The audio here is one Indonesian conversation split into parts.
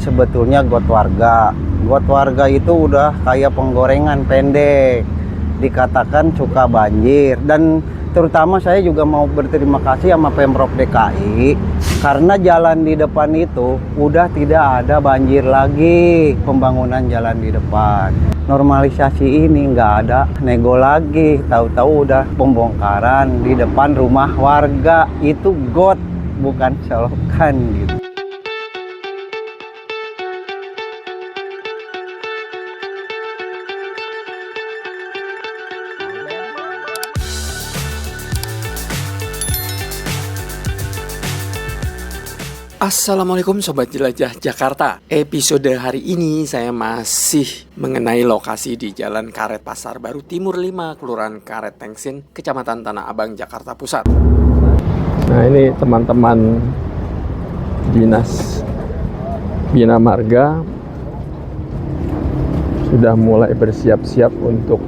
Sebetulnya got warga. Got warga itu udah kayak penggorengan pendek. Dikatakan suka banjir. Dan terutama saya juga mau berterima kasih sama Pemprov DKI. Karena jalan di depan itu udah tidak ada banjir lagi. Pembangunan jalan di depan. Normalisasi ini nggak ada nego lagi. Tahu-tahu udah pembongkaran di depan rumah warga. Itu got, bukan selokan gitu. Assalamualaikum Sobat Jelajah Jakarta. Episode hari ini saya masih mengenai lokasi di Jalan Karet Pasar Baru Timur 5, Kelurahan Karet Tengsin, Kecamatan Tanah Abang, Jakarta Pusat. Nah, ini teman-teman Dinas Bina Marga sudah mulai bersiap-siap untuk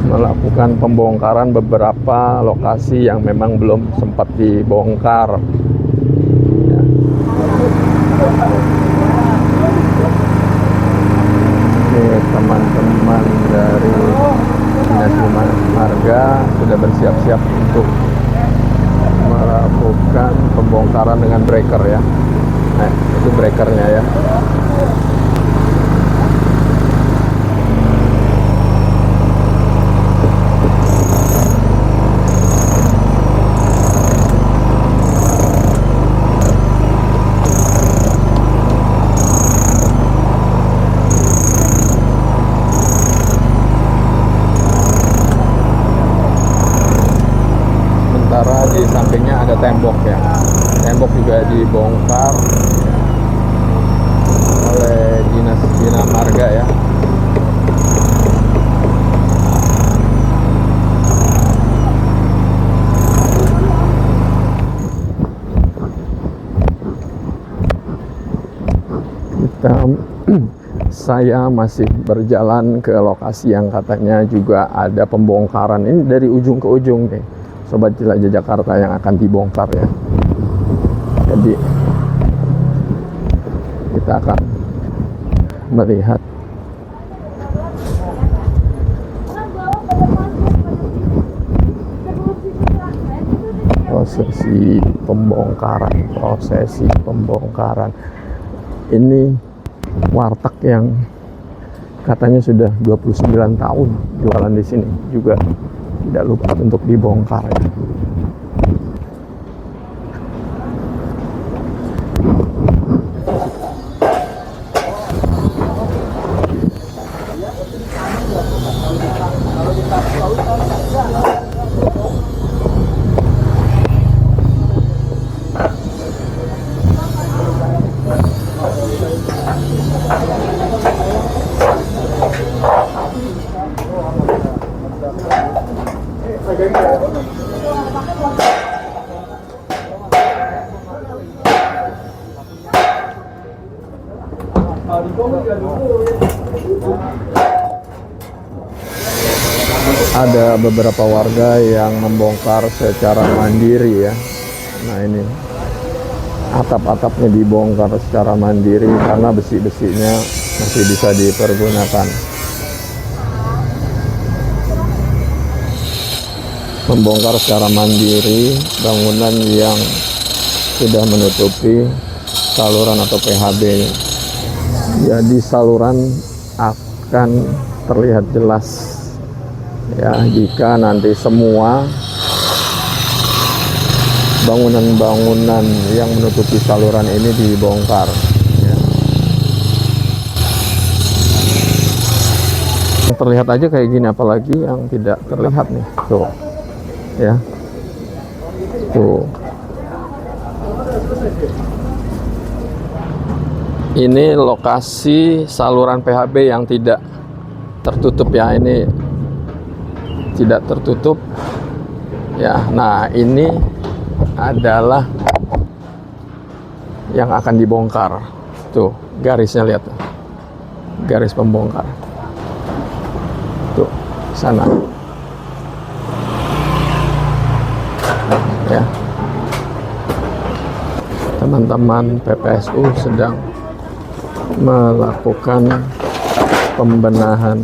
melakukan pembongkaran beberapa lokasi yang memang belum sempat dibongkar. Ya. Ini teman-teman dari Dinas Bina Marga sudah bersiap-siap untuk melakukan pembongkaran dengan breaker ya. Nah, itu breakernya ya. Di sampingnya ada tembok ya, tembok juga dibongkar oleh Dinas Bina Marga ya. Saya masih berjalan ke lokasi yang katanya juga ada pembongkaran. Ini dari ujung ke ujung nih, Sobat Jelajah Jakarta, yang akan dibongkar ya. Jadi kita akan melihat prosesi pembongkaran. Ini warteg yang katanya sudah 29 tahun jualan di sini juga tidak lupa untuk dibongkar ya. Ada beberapa warga yang membongkar secara mandiri ya. Nah, ini atap-atapnya dibongkar secara mandiri karena besi-besinya masih bisa dipergunakan. Membongkar secara mandiri bangunan yang sudah menutupi saluran atau PHB. Jadi saluran akan terlihat jelas ya jika nanti semua bangunan-bangunan yang menutupi saluran ini dibongkar ya. Terlihat aja kayak gini, apalagi yang tidak terlihat nih, tuh ya, tuh. Ini lokasi saluran PHB yang tidak tertutup ya, ini tidak tertutup ya. Nah, ini adalah yang akan dibongkar. Tuh, garisnya lihat tuh. Garis pembongkar. Tuh, sana. Ya. teman-teman PPSU sedang melakukan pembenahan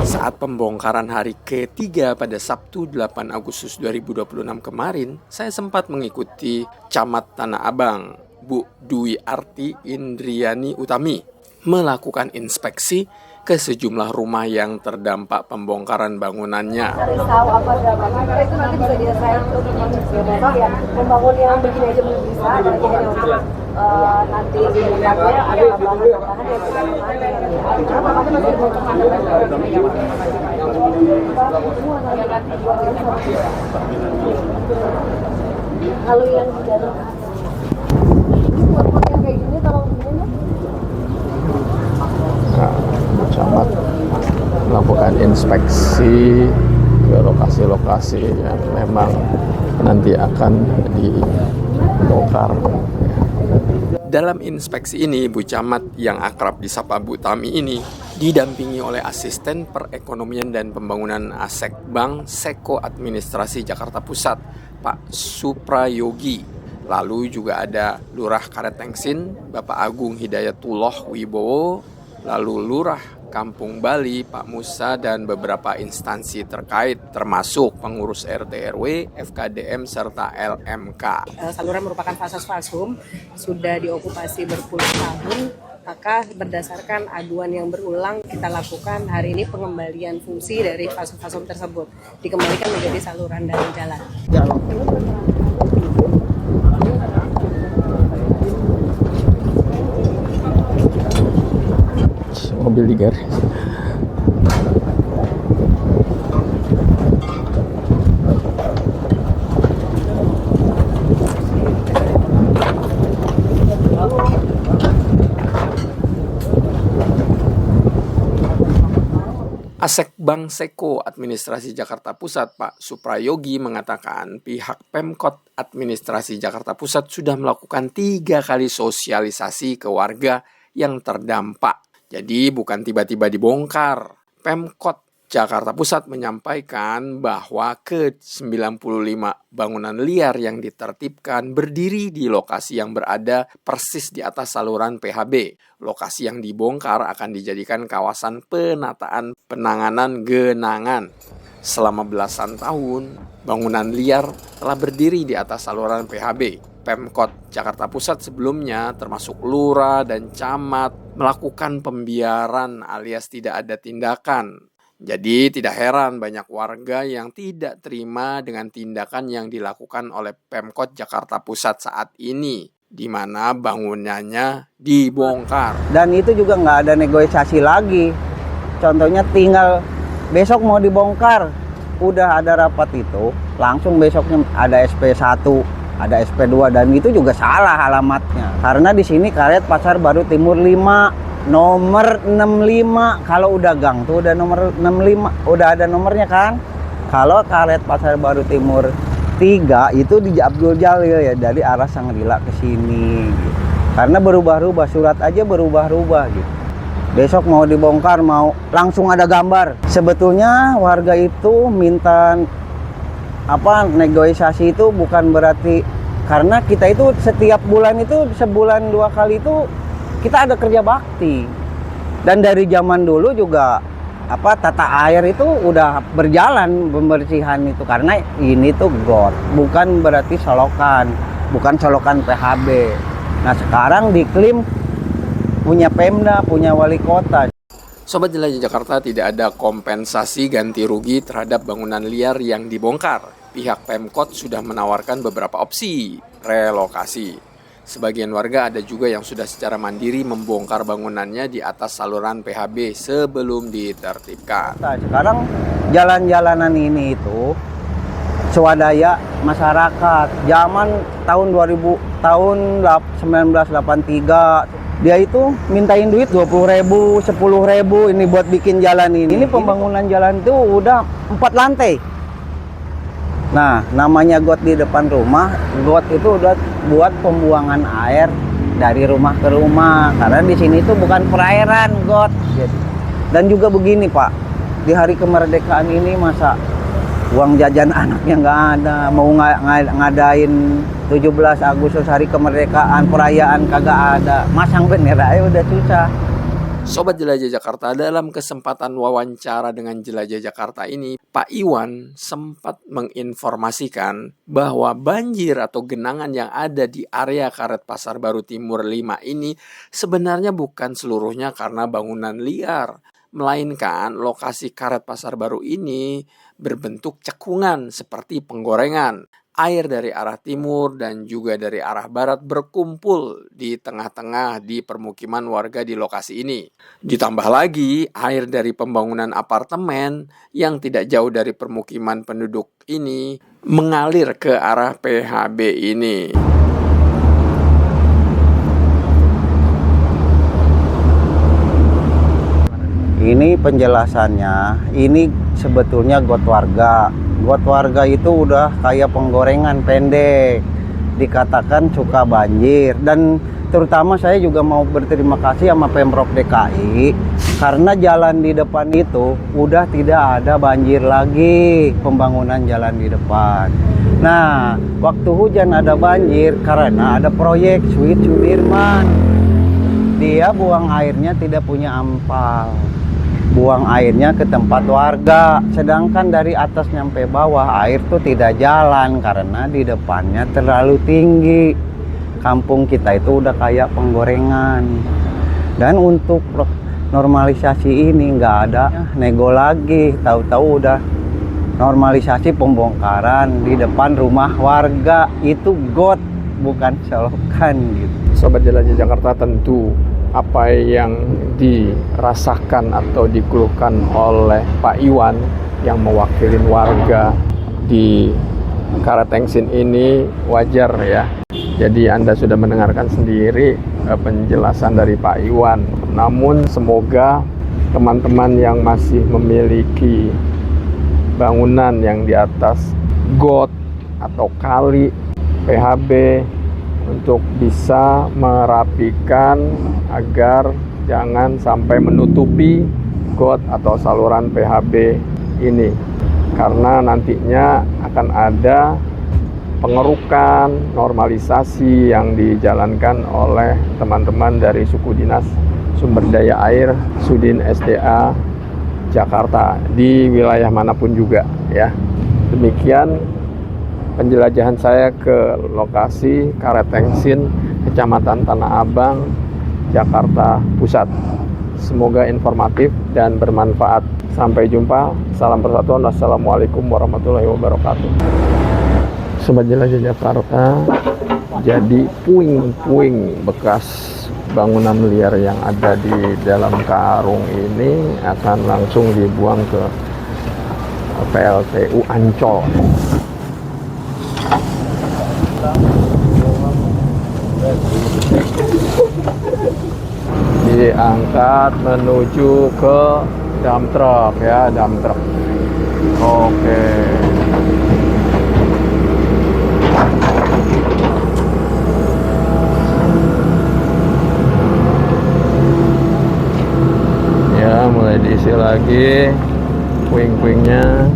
Saat pembongkaran hari ketiga pada Sabtu 8 Agustus 2026 kemarin, saya sempat mengikuti Camat Tanah Abang, Bu Dwi Arti Indriani Utami, melakukan inspeksi ke sejumlah rumah yang terdampak pembongkaran bangunannya. Tahu apa drama itu nanti bisa diselesaikan besok ya. Membangun yang begini aja belum bisa, apalagi hanya untuk nanti di depannya ada tambahan-tambahan yang tidak kemarin. Kenapa masih dibutuhkan? Kalau yang di dalam ini buat yang kayak gini tolong begini. camat melakukan inspeksi ke lokasi-lokasi yang memang nanti akan dibongkar. Dalam inspeksi ini, Bu Camat yang akrab disapa Bu Tami ini didampingi oleh asisten perekonomian dan pembangunan Asekbank Seko Administrasi Jakarta Pusat, Pak Suprayogi. Lalu juga ada Lurah Karet Tengsin, Bapak Agung Hidayatullah Wibowo, lalu Lurah Kampung Bali, Pak Musa, dan beberapa instansi terkait termasuk pengurus RT RW, FKDM, serta LMK. Saluran merupakan fasum sudah diokupasi berpuluh tahun, maka berdasarkan aduan yang berulang kita lakukan hari ini pengembalian fungsi dari fasum tersebut, dikembalikan menjadi saluran dan jalan. Mobil di garis. Asekbank Seko Administrasi Jakarta Pusat, Pak Suprayogi, mengatakan pihak Pemkot Administrasi Jakarta Pusat sudah melakukan 3 kali sosialisasi ke warga yang terdampak. Jadi bukan tiba-tiba dibongkar. Pemkot Jakarta Pusat menyampaikan bahwa ke-95 bangunan liar yang ditertibkan berdiri di lokasi yang berada persis di atas saluran PHB. Lokasi yang dibongkar akan dijadikan kawasan penataan penanganan genangan. Selama belasan tahun, bangunan liar telah berdiri di atas saluran PHB. Pemkot Jakarta Pusat sebelumnya termasuk lurah dan camat melakukan pembiaran alias tidak ada tindakan. Jadi tidak heran banyak warga yang tidak terima dengan tindakan yang dilakukan oleh Pemkot Jakarta Pusat saat ini, di mana bangunannya dibongkar. Dan itu juga nggak ada negosiasi lagi. Contohnya tinggal besok mau dibongkar, udah ada rapat itu, langsung besoknya ada SP1, ada SP2, dan itu juga salah alamatnya. Karena di sini Karet Pasar Baru Timur 5, nomor 65. Kalau udah gang tuh udah nomor 65, udah ada nomornya kan. Kalau Karet Pasar Baru Timur 3 itu di Abdul Jalil ya, dari arah Sangrila ke sini gitu. Karena berubah-ubah, surat aja berubah-ubah gitu. Besok mau dibongkar, mau langsung ada gambar. Sebetulnya warga itu minta negosiasi itu bukan berarti, karena kita itu setiap bulan itu sebulan 2 kali itu kita ada kerja bakti. Dan dari zaman dulu juga tata air itu udah berjalan pembersihan itu, karena ini tuh got, bukan berarti solokan, bukan solokan PHB. Nah sekarang diklaim punya Pemda, punya wali kota. Sobat Jelajah Jakarta, tidak ada kompensasi ganti rugi terhadap bangunan liar yang dibongkar. Pihak Pemkot sudah menawarkan beberapa opsi relokasi. Sebagian warga ada juga yang sudah secara mandiri membongkar bangunannya di atas saluran PHB sebelum ditertibkan. Nah, sekarang jalan-jalanan ini itu swadaya masyarakat. Zaman tahun 1983 Dia itu mintain duit 20.000, 10.000 ini buat bikin jalan ini. Ini pembangunan jalan itu udah 4 lantai. Nah, namanya got di depan rumah, got itu udah buat pembuangan air dari rumah ke rumah. Karena di sini tuh bukan perairan, got. Dan juga begini, Pak, di hari kemerdekaan ini masa uang jajan anaknya nggak ada, mau ngadain 17 Agustus hari kemerdekaan, perayaan kagak ada, masang bendera aja udah susah. Sobat Jelajah Jakarta, dalam kesempatan wawancara dengan Jelajah Jakarta ini, Pak Iwan sempat menginformasikan bahwa banjir atau genangan yang ada di area Karet Pasar Baru Timur 5 ini sebenarnya bukan seluruhnya karena bangunan liar, melainkan lokasi Karet Pasar Baru ini berbentuk cekungan seperti penggorengan. Air dari arah timur dan juga dari arah barat berkumpul di tengah-tengah di permukiman warga di lokasi ini. Ditambah lagi, air dari pembangunan apartemen yang tidak jauh dari permukiman penduduk ini mengalir ke arah PHB ini. Ini penjelasannya, ini sebetulnya got warga. Got warga itu udah kayak penggorengan pendek, dikatakan suka banjir. Dan terutama saya juga mau berterima kasih sama Pemprov DKI karena jalan di depan itu udah tidak ada banjir lagi, pembangunan jalan di depan. Nah, waktu hujan ada banjir karena ada proyek Sweet Sudirman. Dia buang airnya tidak punya ampal, buang airnya ke tempat warga, sedangkan dari atas nyampe bawah air tuh tidak jalan karena di depannya terlalu tinggi. Kampung kita itu udah kayak penggorengan. Dan untuk normalisasi ini nggak ada nego lagi, tahu-tahu udah normalisasi pembongkaran di depan rumah warga. Itu got, bukan selokan gitu. Sobat Jelajah Jakarta, tentu apa yang dirasakan atau dikeluhkan oleh Pak Iwan yang mewakili warga di Karet Tengsin ini wajar ya. Jadi Anda sudah mendengarkan sendiri penjelasan dari Pak Iwan. Namun semoga teman-teman yang masih memiliki bangunan yang di atas got atau kali PHB untuk bisa merapikan agar jangan sampai menutupi got atau saluran PHB ini, karena nantinya akan ada pengerukan, normalisasi yang dijalankan oleh teman-teman dari suku dinas sumber daya air Sudin SDA Jakarta di wilayah manapun juga ya. Demikian penjelajahan saya ke lokasi Karet Tengsin, Kecamatan Tanah Abang, Jakarta Pusat. Semoga informatif dan bermanfaat. Sampai jumpa. Salam persatuan. Wassalamualaikum warahmatullahi wabarakatuh. Sobat Jelajah Jakarta, jadi puing-puing bekas bangunan liar yang ada di dalam karung ini akan langsung dibuang ke PLTU Ancol. Diangkat menuju ke dump truck ya, dump truck. Oke. Ya, mulai diisi lagi puing-puingnya.